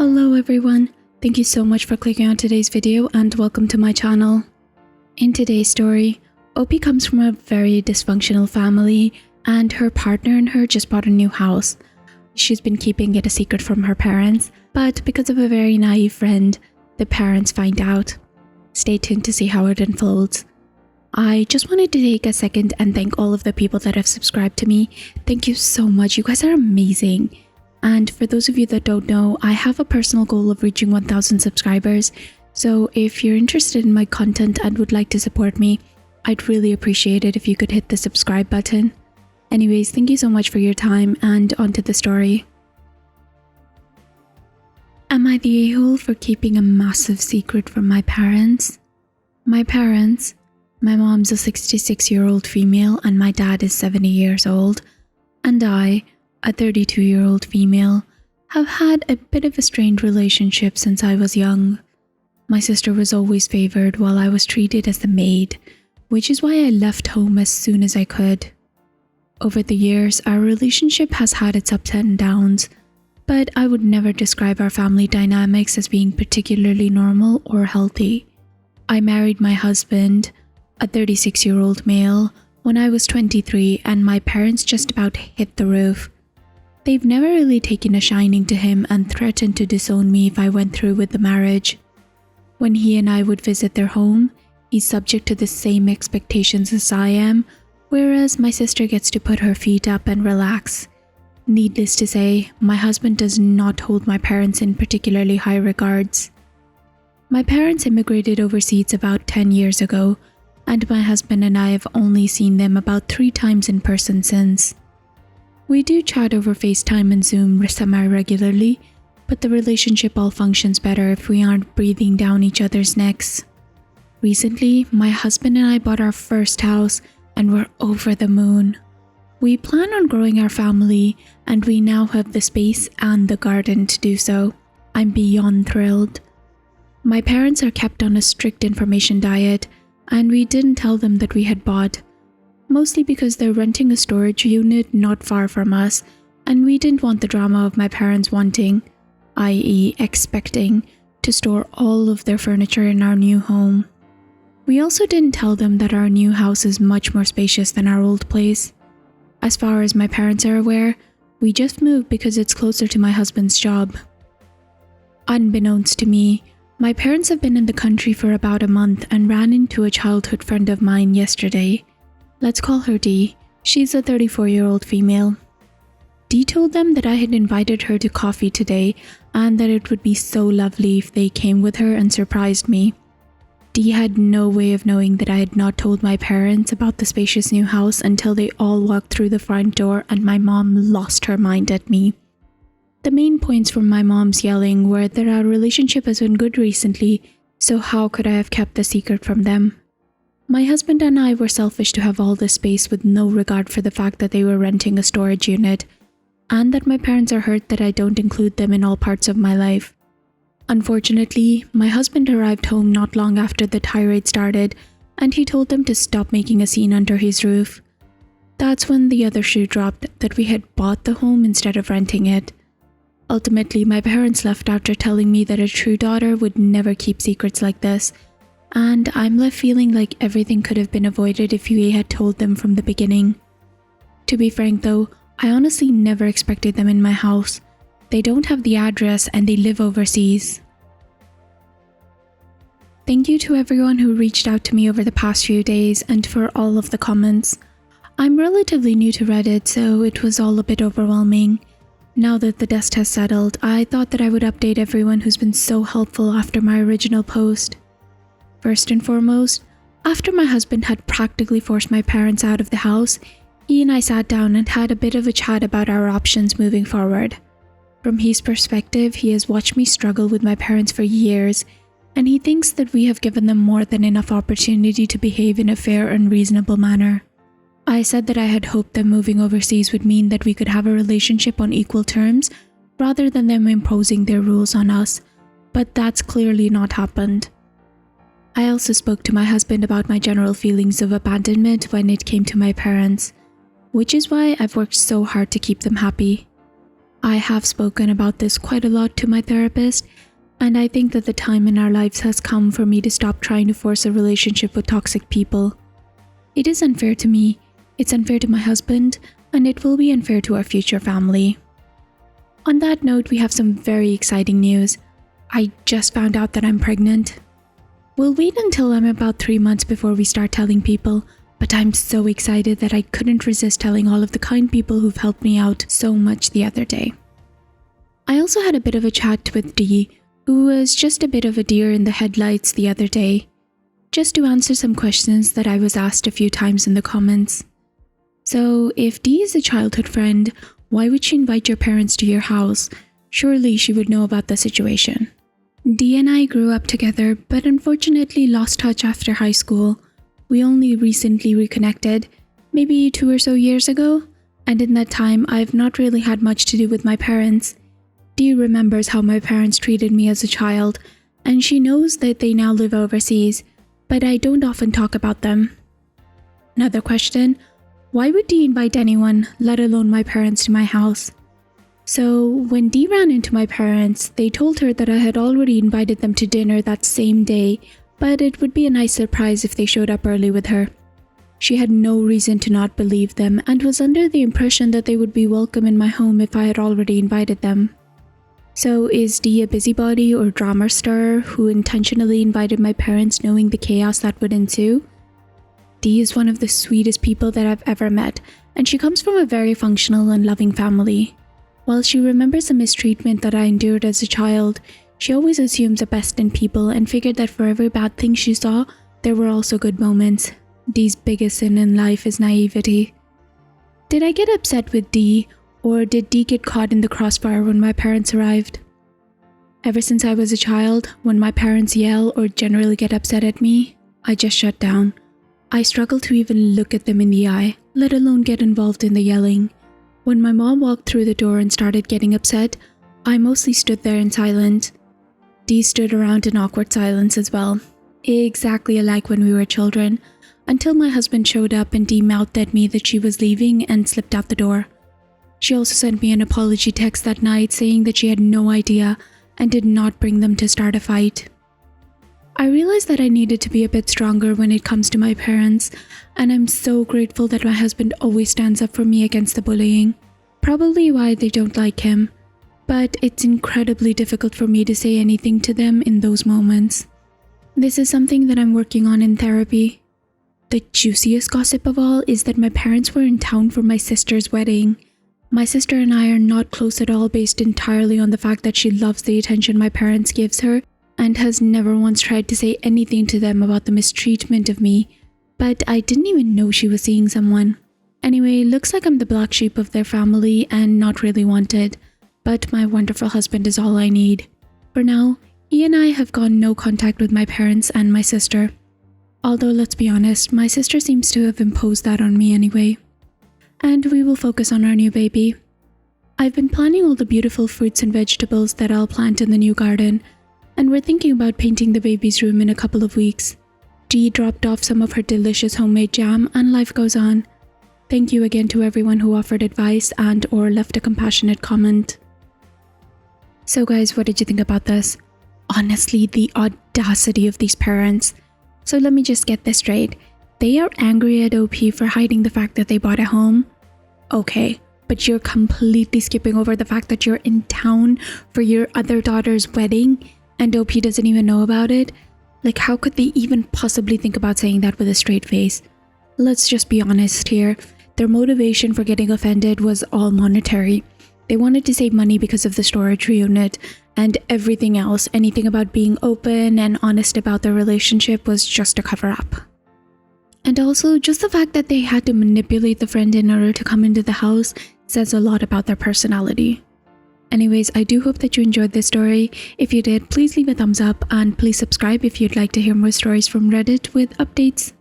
Hello everyone, thank you so much for clicking on today's video and welcome to my channel. In today's story, Opie comes from a very dysfunctional family and her partner and her just bought a new house. She's been keeping it a secret from her parents, but because of a very naive friend, the parents find out. Stay tuned to see how it unfolds. I just wanted to take a second and thank all of the people that have subscribed to me. Thank you so much, you guys are amazing. And for those of you that don't know, I have a personal goal of reaching 1,000 subscribers. So if you're interested in my content and would like to support me, I'd really appreciate it if you could hit the subscribe button. Anyways, thank you so much for your time and on to the story. Am I the a-hole for keeping a massive secret from my parents? My parents, my mom's a 66-year-old female and my dad is 70 years old, and I, a 32-year-old female, have had a bit of a strained relationship since I was young. My sister was always favoured while I was treated as the maid, which is why I left home as soon as I could. Over the years, our relationship has had its ups and downs, but I would never describe our family dynamics as being particularly normal or healthy. I married my husband, a 36-year-old male, when I was 23 and my parents just about hit the roof. They've never really taken a shining to him and threatened to disown me if I went through with the marriage. When he and I would visit their home, he's subject to the same expectations as I am, whereas my sister gets to put her feet up and relax. Needless to say, my husband does not hold my parents in particularly high regards. My parents immigrated overseas about 10 years ago, and my husband and I have only seen them about 3 times in person since. We do chat over FaceTime and Zoom semi-regularly, but the relationship all functions better if we aren't breathing down each other's necks. Recently, my husband and I bought our first house and we're over the moon. We plan on growing our family and we now have the space and the garden to do so. I'm beyond thrilled. My parents are kept on a strict information diet and we didn't tell them that we had bought, mostly because they're renting a storage unit not far from us and we didn't want the drama of my parents wanting, i.e. expecting, to store all of their furniture in our new home. We also didn't tell them that our new house is much more spacious than our old place. As far as my parents are aware, we just moved because it's closer to my husband's job. Unbeknownst to me, my parents have been in the country for about a month and ran into a childhood friend of mine yesterday. Let's call her Dee. She's a 34-year-old female. Dee told them that I had invited her to coffee today and that it would be so lovely if they came with her and surprised me. Dee had no way of knowing that I had not told my parents about the spacious new house until they all walked through the front door and my mom lost her mind at me. The main points from my mom's yelling were that our relationship has been good recently, so how could I have kept the secret from them? My husband and I were selfish to have all this space with no regard for the fact that they were renting a storage unit, and that my parents are hurt that I don't include them in all parts of my life. Unfortunately, my husband arrived home not long after the tirade started, and he told them to stop making a scene under his roof. That's when the other shoe dropped, that we had bought the home instead of renting it. Ultimately, my parents left after telling me that a true daughter would never keep secrets like this, and I'm left feeling like everything could have been avoided if we had told them from the beginning. To be frank though, I honestly never expected them in my house. They don't have the address and they live overseas. Thank you to everyone who reached out to me over the past few days and for all of the comments. I'm relatively new to Reddit, so it was all a bit overwhelming. Now that the dust has settled, I thought that I would update everyone who's been so helpful after my original post. First and foremost, after my husband had practically forced my parents out of the house, he and I sat down and had a bit of a chat about our options moving forward. From his perspective, he has watched me struggle with my parents for years, and he thinks that we have given them more than enough opportunity to behave in a fair and reasonable manner. I said that I had hoped them moving overseas would mean that we could have a relationship on equal terms rather than them imposing their rules on us, but that's clearly not happened. I also spoke to my husband about my general feelings of abandonment when it came to my parents, which is why I've worked so hard to keep them happy. I have spoken about this quite a lot to my therapist, and I think that the time in our lives has come for me to stop trying to force a relationship with toxic people. It is unfair to me, it's unfair to my husband, and it will be unfair to our future family. On that note, we have some very exciting news. I just found out that I'm pregnant. We'll wait until I'm about 3 months before we start telling people, but I'm so excited that I couldn't resist telling all of the kind people who've helped me out so much the other day. I also had a bit of a chat with Dee, who was just a bit of a deer in the headlights the other day, just to answer some questions that I was asked a few times in the comments. So, if Dee is a childhood friend, why would she invite your parents to your house? Surely she would know about the situation. Dee and I grew up together, but unfortunately lost touch after high school. We only recently reconnected, maybe 2 or so years ago, and in that time I've not really had much to do with my parents. Dee remembers how my parents treated me as a child, and she knows that they now live overseas, but I don't often talk about them. Another question, why would Dee invite anyone, let alone my parents, to my house? So, when Dee ran into my parents, they told her that I had already invited them to dinner that same day, but it would be a nice surprise if they showed up early with her. She had no reason to not believe them and was under the impression that they would be welcome in my home if I had already invited them. So, is Dee a busybody or drama stirrer who intentionally invited my parents knowing the chaos that would ensue? Dee is one of the sweetest people that I've ever met, and she comes from a very functional and loving family. While she remembers the mistreatment that I endured as a child, she always assumes the best in people and figured that for every bad thing she saw, there were also good moments. Dee's biggest sin in life is naivety. Did I get upset with Dee, or did Dee get caught in the crossfire when my parents arrived? Ever since I was a child, when my parents yell or generally get upset at me, I just shut down. I struggle to even look at them in the eye, let alone get involved in the yelling. When my mom walked through the door and started getting upset, I mostly stood there in silence. Dee stood around in awkward silence as well, exactly alike when we were children, until my husband showed up and Dee mouthed at me that she was leaving and slipped out the door. She also sent me an apology text that night saying that she had no idea and did not bring them to start a fight. I realized that I needed to be a bit stronger when it comes to my parents, and I'm so grateful that my husband always stands up for me against the bullying. Probably why they don't like him, but it's incredibly difficult for me to say anything to them in those moments. This is something that I'm working on in therapy. The juiciest gossip of all is that my parents were in town for my sister's wedding. My sister and I are not close at all, based entirely on the fact that she loves the attention my parents gives her and has never once tried to say anything to them about the mistreatment of me, but I didn't even know she was seeing someone. Anyway, looks like I'm the black sheep of their family and not really wanted, but my wonderful husband is all I need. For now, he and I have gone no contact with my parents and my sister. Although, let's be honest, my sister seems to have imposed that on me anyway. And we will focus on our new baby. I've been planning all the beautiful fruits and vegetables that I'll plant in the new garden, and we're thinking about painting the baby's room in a couple of weeks. Dee dropped off some of her delicious homemade jam and life goes on. Thank you again to everyone who offered advice and or left a compassionate comment. So guys, what did you think about this? Honestly, the audacity of these parents. So let me just get this straight. They are angry at OP for hiding the fact that they bought a home? Okay, but you're completely skipping over the fact that you're in town for your other daughter's wedding and OP doesn't even know about it? Like, how could they even possibly think about saying that with a straight face? Let's just be honest here. Their motivation for getting offended was all monetary. They wanted to save money because of the storage unit, and everything else, anything about being open and honest about their relationship, was just a cover-up. And also, just the fact that they had to manipulate the friend in order to come into the house says a lot about their personality. Anyways, I do hope that you enjoyed this story. If you did, please leave a thumbs up and please subscribe if you'd like to hear more stories from Reddit with updates.